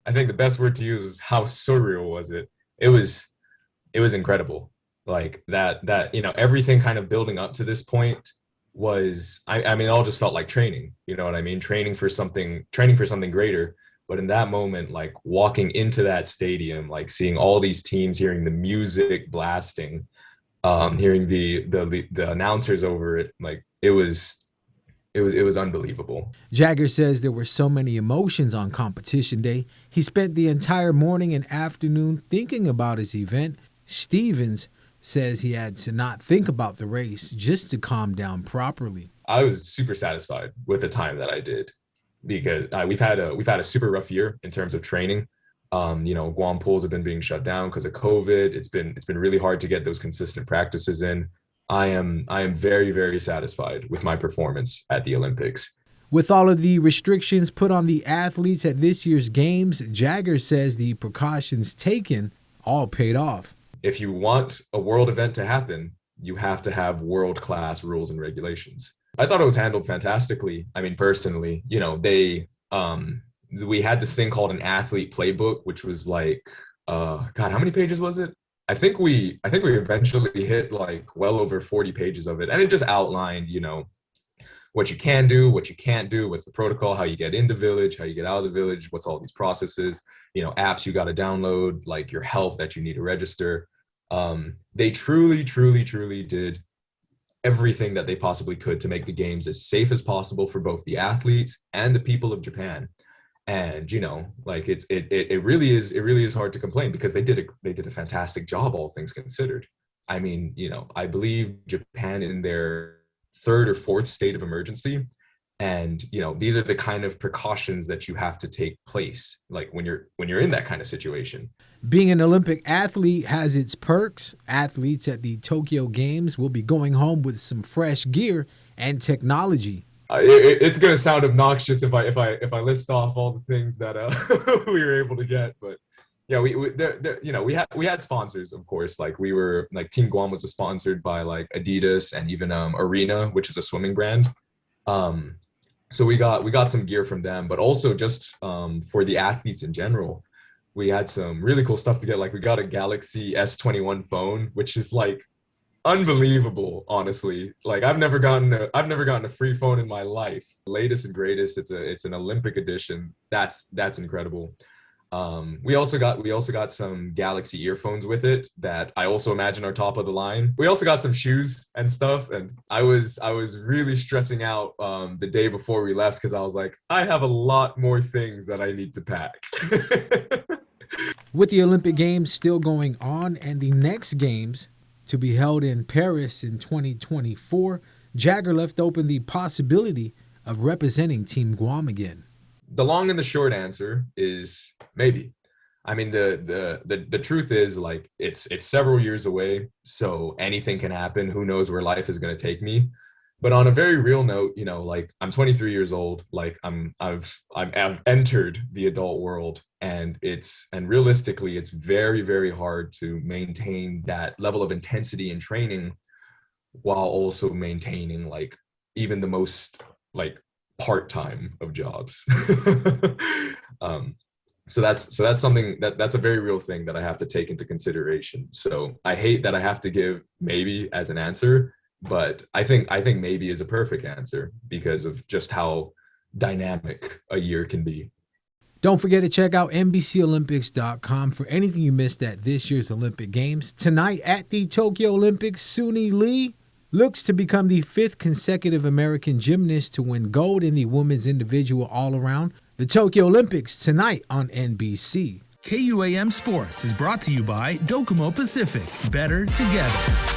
I think the best word to use is how surreal was it. It was it was incredible. Like everything kind of building up to this point was, I mean, it all just felt like training. You know what I mean? Training for something greater. But in that moment, like walking into that stadium, like seeing all these teams, hearing the music blasting, hearing the announcers over it, like it was unbelievable. Jagger says there were so many emotions on competition day. He spent the entire morning and afternoon thinking about his event. Stephens says he had to not think about the race just to calm down properly. I was super satisfied with the time that I did because we've had a super rough year in terms of training. Guam pools have been being shut down because of COVID. It's been really hard to get those consistent practices in. I am very, very satisfied with my performance at the Olympics. With all of the restrictions put on the athletes at this year's games, Jagger says the precautions taken all paid off. If you want a world event to happen, you have to have world-class rules and regulations. I thought it was handled fantastically. I mean, personally, we had this thing called an athlete playbook, which was like, God, how many pages was it? I think we eventually hit like well over 40 pages of it, and it just outlined, what you can do, what you can't do, what's the protocol, how you get in the village, how you get out of the village, what's all these processes, apps you got to download, like your health that you need to register. They truly, truly, truly did everything that they possibly could to make the games as safe as possible for both the athletes and the people of Japan. And like it really is hard to complain because they did a fantastic job, all things considered. I mean, I believe Japan is in their third or fourth state of emergency, and these are the kind of precautions that you have to take place, like when you're in that kind of situation. Being an Olympic athlete has its perks. Athletes at the Tokyo Games will be going home with some fresh gear and technology. It's gonna sound obnoxious if I list off all the things that we were able to get, but yeah, we had sponsors, of course. Like we were like Team Guam was sponsored by like Adidas and even Arena, which is a swimming brand. So we got some gear from them, but also just for the athletes in general, we had some really cool stuff to get. Like we got a Galaxy S21 phone, which is like unbelievable, honestly. Like I've never gotten a free phone in my life. Latest and greatest. It's an Olympic edition. That's incredible. We also got some Galaxy earphones with it that I also imagine are top of the line. We also got some shoes and stuff, and I was really stressing out the day before we left because I was like, I have a lot more things that I need to pack. With the Olympic Games still going on and the next games to be held in Paris in 2024, Jagger left open the possibility of representing Team Guam again. The long and the short answer is maybe. I mean, the truth is, like, it's several years away, so anything can happen. Who knows where life is going to take me? But on a very real note, like I'm 23 years old, like I've entered the adult world, and realistically, it's very, very hard to maintain that level of intensity in training while also maintaining like even the most like part-time of jobs. So that's something that's a very real thing that I have to take into consideration. So I hate that I have to give maybe as an answer, but I think maybe is a perfect answer because of just how dynamic a year can be. Don't forget to check out NBCOlympics.com for anything you missed at this year's Olympic Games. Tonight at the Tokyo Olympics, Suni Lee looks to become the 5th consecutive American gymnast to win gold in the women's individual all-around. The Tokyo Olympics tonight on NBC. KUAM Sports is brought to you by Docomo Pacific. Better together.